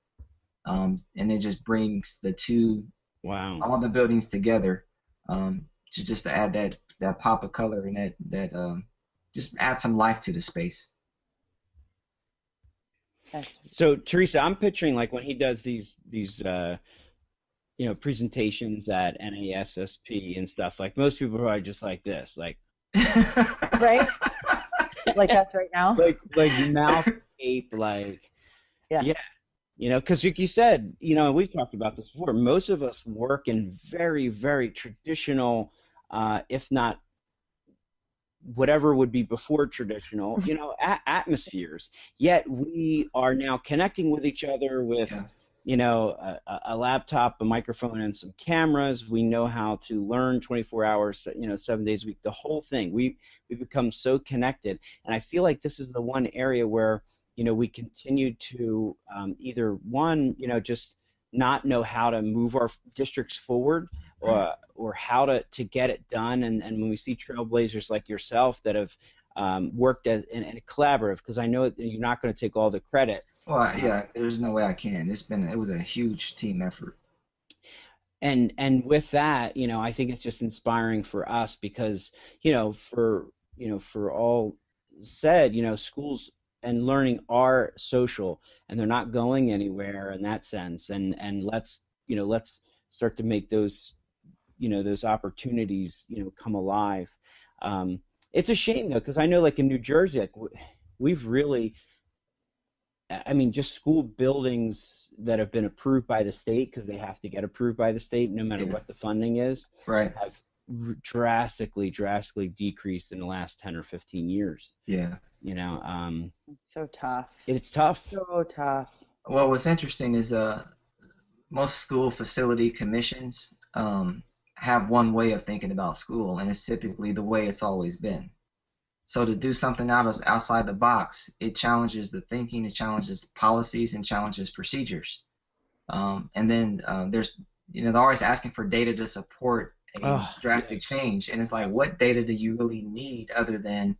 And it just brings the two, all the buildings together, to add that pop of color and that just add some life to the space. So Teresa, I'm picturing like when he does these presentations at NASSP and stuff. Like most people are probably just like this, like right, like that's right now, like mouth ape, like yeah. Because like you said, we've talked about this before. Most of us work in very, very traditional, if not whatever would be before traditional, atmospheres. Yet we are now connecting with each other with, a laptop, a microphone, and some cameras. We know how to learn 24 hours, 7 days a week. The whole thing. We become so connected, and I feel like this is the one area where we continue to either one, just not know how to move our districts forward, or how to get it done. And when we see trailblazers like yourself that have worked in a collaborative, because I know you're not going to take all the credit. Well, yeah, there's no way I can. It was a huge team effort. And with that, I think it's just inspiring for us because, for all said, schools and learning are social, and they're not going anywhere in that sense. And let's start to make those opportunities come alive. It's a shame though, because I know like in New Jersey, like we've really I mean, just school buildings that have been approved by the state, because they have to get approved by the state no matter what the funding is, Right. have drastically decreased in the last 10 or 15 years. Yeah. You know, It's so tough. it's tough. So tough. Well, what's interesting is most school facility commissions have one way of thinking about school, and it's typically the way it's always been. So to do something outside the box, it challenges the thinking, it challenges the policies, and challenges procedures. And then there's, they're always asking for data to support a drastic change, and it's like, what data do you really need other than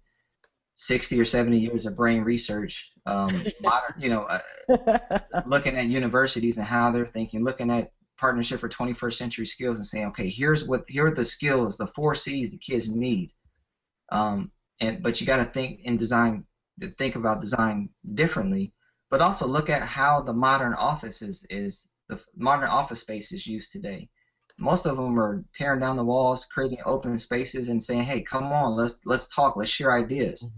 60 or 70 years of brain research, modern, looking at universities and how they're thinking, looking at Partnership for 21st Century Skills and saying, okay, here are the skills, the 4 C's the kids need. But you got to think about design differently, but also look at how the modern office the modern office space is used today. Most of them are tearing down the walls, creating open spaces, and saying, "Hey, come on, let's talk, let's share ideas."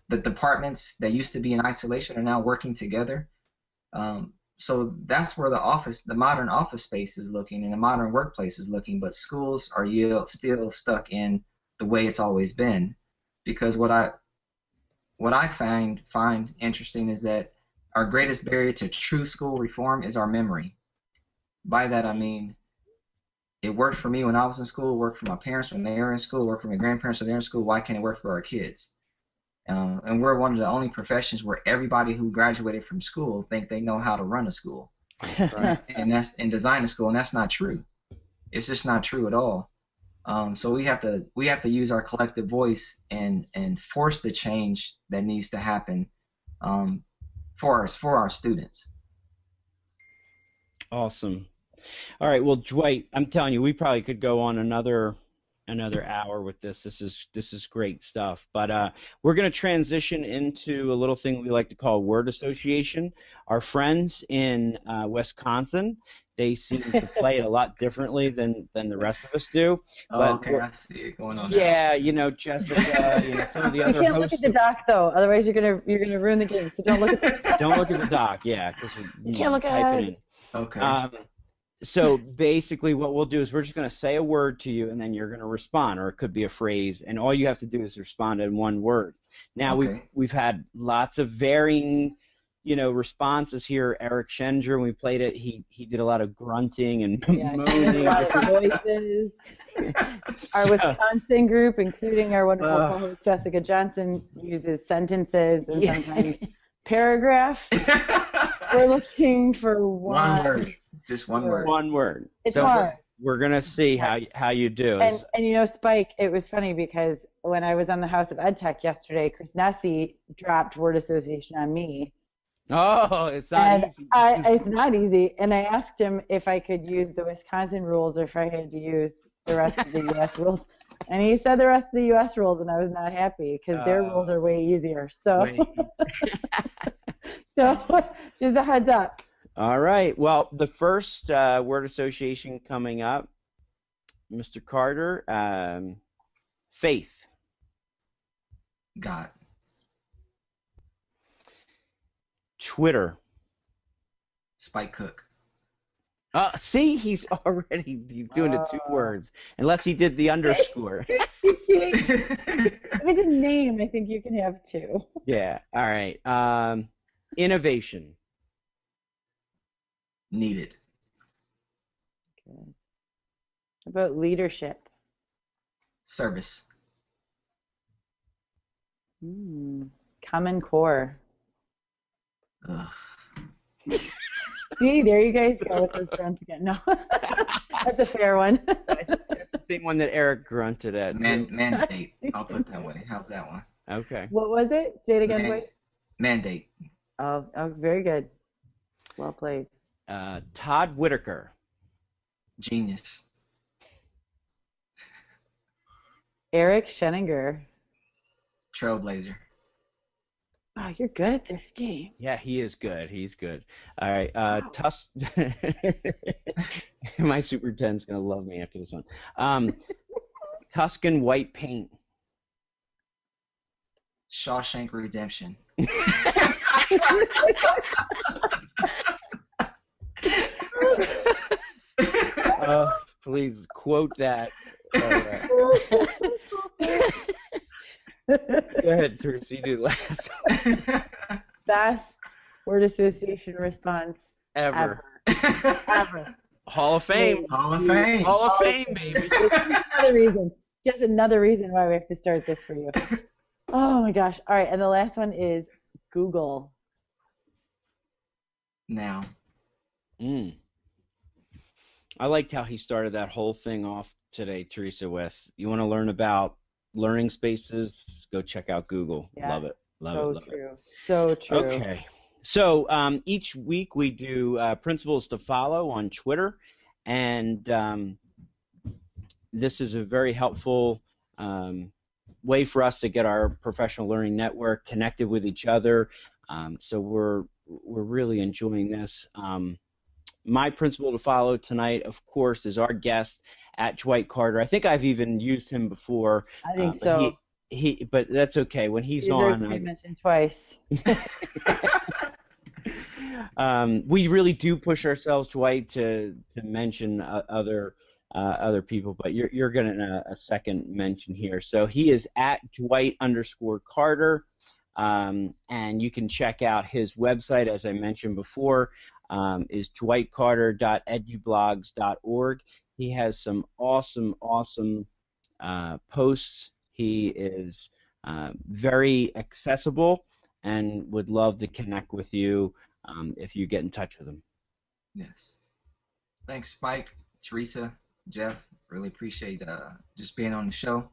The departments that used to be in isolation are now working together. So that's where the modern office space is looking, and the modern workplace is looking. But schools are still stuck in the way it's always been, because what I find interesting is that our greatest barrier to true school reform is our memory. By that I mean, it worked for me when I was in school, it worked for my parents when they were in school, it worked for my grandparents when they were in school. Why can't it work for our kids? And we're one of the only professions where everybody who graduated from school think they know how to run a school, right? and design a school, and that's not true. It's just not true at all. So we have to use our collective voice and force the change that needs to happen for our students. Awesome. All right. Well, Dwight, I'm telling you, we probably could go on another hour with this. This is great stuff. But we're going to transition into a little thing we like to call word association. Our friends in Wisconsin, they seem to play it a lot differently than the rest of us do. Okay, I see it going on. Yeah, Jessica, some of the other hosts. You can't look at the doc though, otherwise you're gonna ruin the game. So don't look at the doc. Don't look at the doc, yeah, because you can't look at it. Okay. So basically what we'll do is we're just going to say a word to you, and then you're going to respond, or it could be a phrase, and all you have to do is respond in one word. Now, we've had lots of varying, responses here. Eric Schenger, when we played it, he did a lot of grunting and moaning. A lot of voices. Our Wisconsin group, including our wonderful co-host Jessica Johnson, uses sentences and sometimes paragraphs. We're looking for one word. Just one word. One word. It's hard. We're going to see how you do. And Spike, it was funny because when I was on the House of Ed Tech yesterday, Chris Nessie dropped word association on me. Oh, it's not easy. It's not easy. And I asked him if I could use the Wisconsin rules or if I had to use the rest of the U.S. rules. And he said the rest of the U.S. rules, and I was not happy because their rules are way easier. So, so just a heads up. All right. Well, the first word association coming up, Mr. Carter, faith. God. Twitter. Spike Cook. See, he's already doing the 2 words, unless he did the underscore. If it's a name, I think you can have 2. Yeah. All right. Innovation. Needed. Good. How about leadership? Service. Common Core. Ugh. See, there you guys go with those grunts again. No, that's a fair one. That's the same one that Eric grunted at. Mandate. I'll put it that way. How's that one? Okay. What was it? Say it again, Dwight. Mandate. Oh, very good. Well played. Todd Whitaker. Genius. Eric Scheninger. Trailblazer. Wow, you're good at this game. Yeah, he is good. He's good. All right. My superintendent's going to love me after this one. Tuscan white paint. Shawshank Redemption. Please quote that. All right. Go ahead, Teresa. You do last. Best word association response Ever. ever. Hall of Fame. Hall of Fame. Hall of Fame, baby. Just another reason why we have to start this for you. Oh my gosh. All right, and the last one is Google. Now. I liked how he started that whole thing off today, Teresa, with you want to learn about learning spaces, go check out Google. Yeah. Love it. Love it. So true. Okay. So each week we do principles to follow on Twitter, and this is a very helpful way for us to get our professional learning network connected with each other. So we're really enjoying this. My principle to follow tonight, of course, is our guest at Dwight Carter. I think I've even used him before. I think so. But that's okay. When he's on, I mentioned twice. We really do push ourselves, Dwight, to mention other people, but you're getting a second mention here. So he is at Dwight_Carter, and you can check out his website, as I mentioned before, is dwightcarter.edublogs.org. He has some awesome posts. He is very accessible and would love to connect with you if you get in touch with him. Yes. Thanks, Spike, Teresa, Jeff. Really appreciate just being on the show.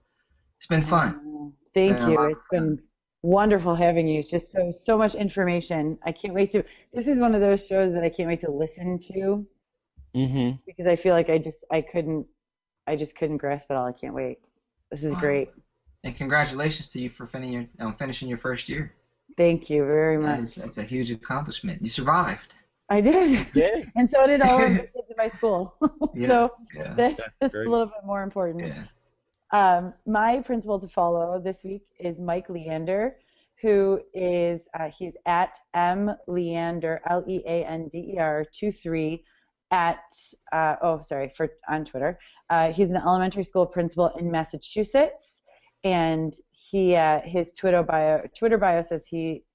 It's been fun. Thank you. It's been wonderful having you. Just so much information. I can't wait to. This is one of those shows that I can't wait to listen to. Mm-hmm. Because I feel like I just couldn't grasp it all. I can't wait. This is great. And congratulations to you for finishing your first year. Thank you very much. That's a huge accomplishment. You survived. I did. Yeah. And so did all of the kids in my school. Yeah. So Yeah. that's a little bit more important. Yeah. My principal to follow this week is Mike Leander, who is he's at mleander Leander 23 on Twitter. He's an elementary school principal in Massachusetts, and his Twitter bio says he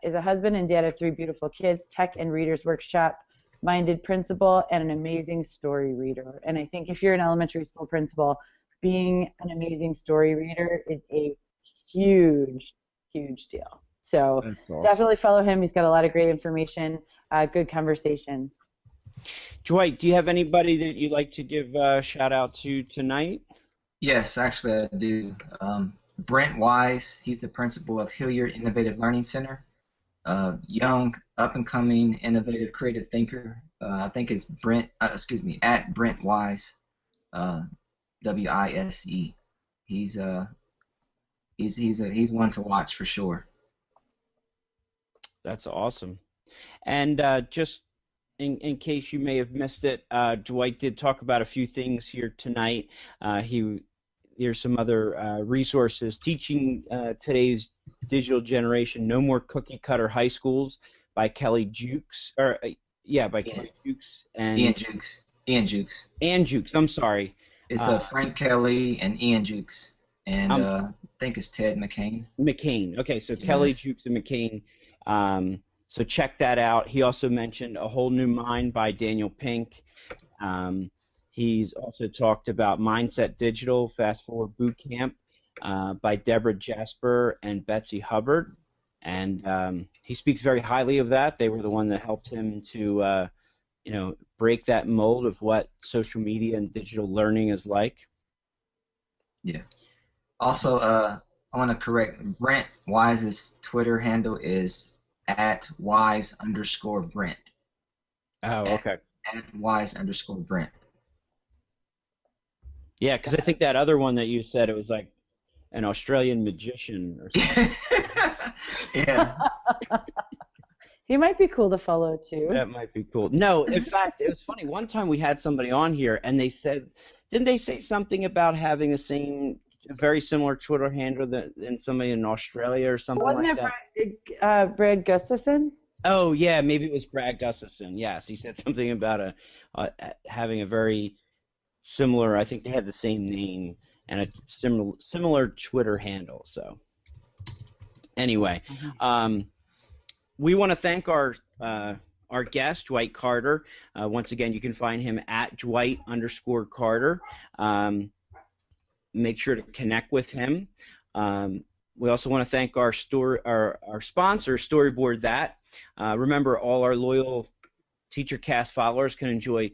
is a husband and dad of 3 beautiful kids, tech and readers workshop minded principal, and an amazing story reader. And I think if you're an elementary school principal, being an amazing story reader is a huge deal. So awesome. Definitely follow him. He's got a lot of great information, good conversations. Dwight, do you have anybody that you'd like to give a shout out to tonight? Yes, actually I do. Brent Wise, he's the principal of Hilliard Innovative Learning Center. Young, up-and-coming, innovative, creative thinker. I think it's at Brent Wise, W-I-S-E. He's one to watch for sure. That's awesome. And just in case you may have missed it, Dwight did talk about a few things here tonight. There's some other resources teaching today's digital generation. No More Cookie Cutter High Schools by Kelly Jukes, Kelly Jukes and Ian Jukes. I'm sorry. It's Frank Kelly and Ian Jukes, and I think it's Ted McCain. Okay, so yes. Kelly Jukes and McCain. So check that out. He also mentioned A Whole New Mind by Daniel Pink. He's also talked about Mindset Digital Fast Forward Boot Camp by Deborah Jasper and Betsy Hubbard, and he speaks very highly of that. They were the one that helped him to, break that mold of what social media and digital learning is like. Yeah. Also, I want to correct Brent Wise's Twitter handle is at @Wise_Brent. Oh, okay. At @Wise_Brent. Yeah, because I think that other one that you said, it was like an Australian magician or something. Yeah. He might be cool to follow too. That might be cool. No, in fact, it was funny. One time we had somebody on here, and they said, didn't they say something about having the same a very similar Twitter handle than somebody in Australia or something Wasn't like it that? Brad Gustafson? Oh yeah, maybe it was Brad Gustafson. Yes, he said something about having a very similar. I think they have the same name and a similar Twitter handle. So anyway, we want to thank our guest, Dwight Carter. Once again, you can find him at Dwight_Carter. Make sure to connect with him. We also want to thank our sponsor, Storyboard That. Remember, all our loyal TeacherCast followers can enjoy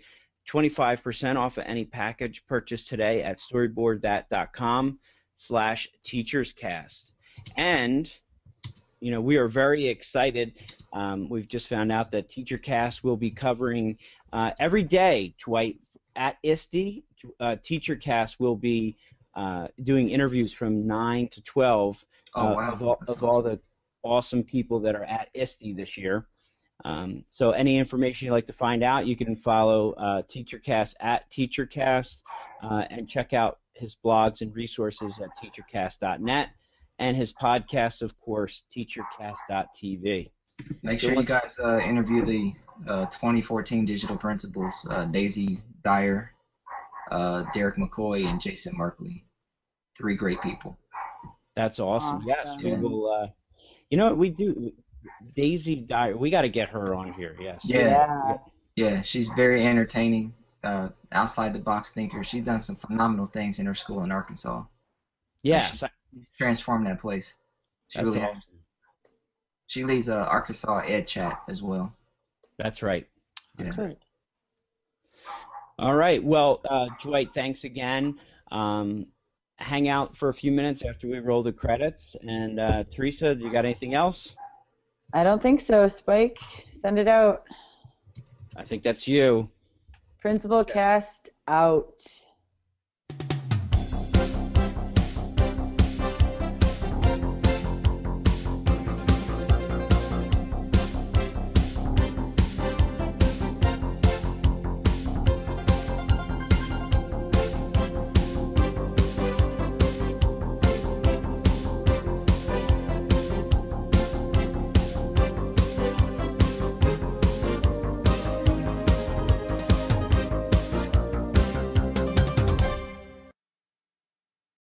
25% off of any package purchased today at storyboardthat.com/teacherscast. And we are very excited. We've just found out that TeacherCast will be covering every day, Dwight, at ISTE. TeacherCast will be doing interviews from 9 to 12 of all the awesome people that are at ISTE this year. So any information you'd like to find out, you can follow TeacherCast at TeacherCast and check out his blogs and resources at teachercast.net. And his podcast, of course, teachercast.tv. Make sure you guys interview the 2014 digital principals, Daisy Dyer, Derek McCoy, and Jason Markley. 3 great people. That's awesome. Yes, we will. You know what we do? Daisy Dyer, we got to get her on here. Yes. Yeah, she's very entertaining, outside the box thinker. She's done some phenomenal things in her school in Arkansas. Yes. Transformed that place. She That's really awesome. has. She leads Arkansas Ed Chat as well. That's right. Yeah. Right. All right. Well, Dwight, thanks again. Hang out for a few minutes after we roll the credits. And Teresa, do you got anything else? I don't think so. Spike, send it out. I think that's you. Principal Cast out.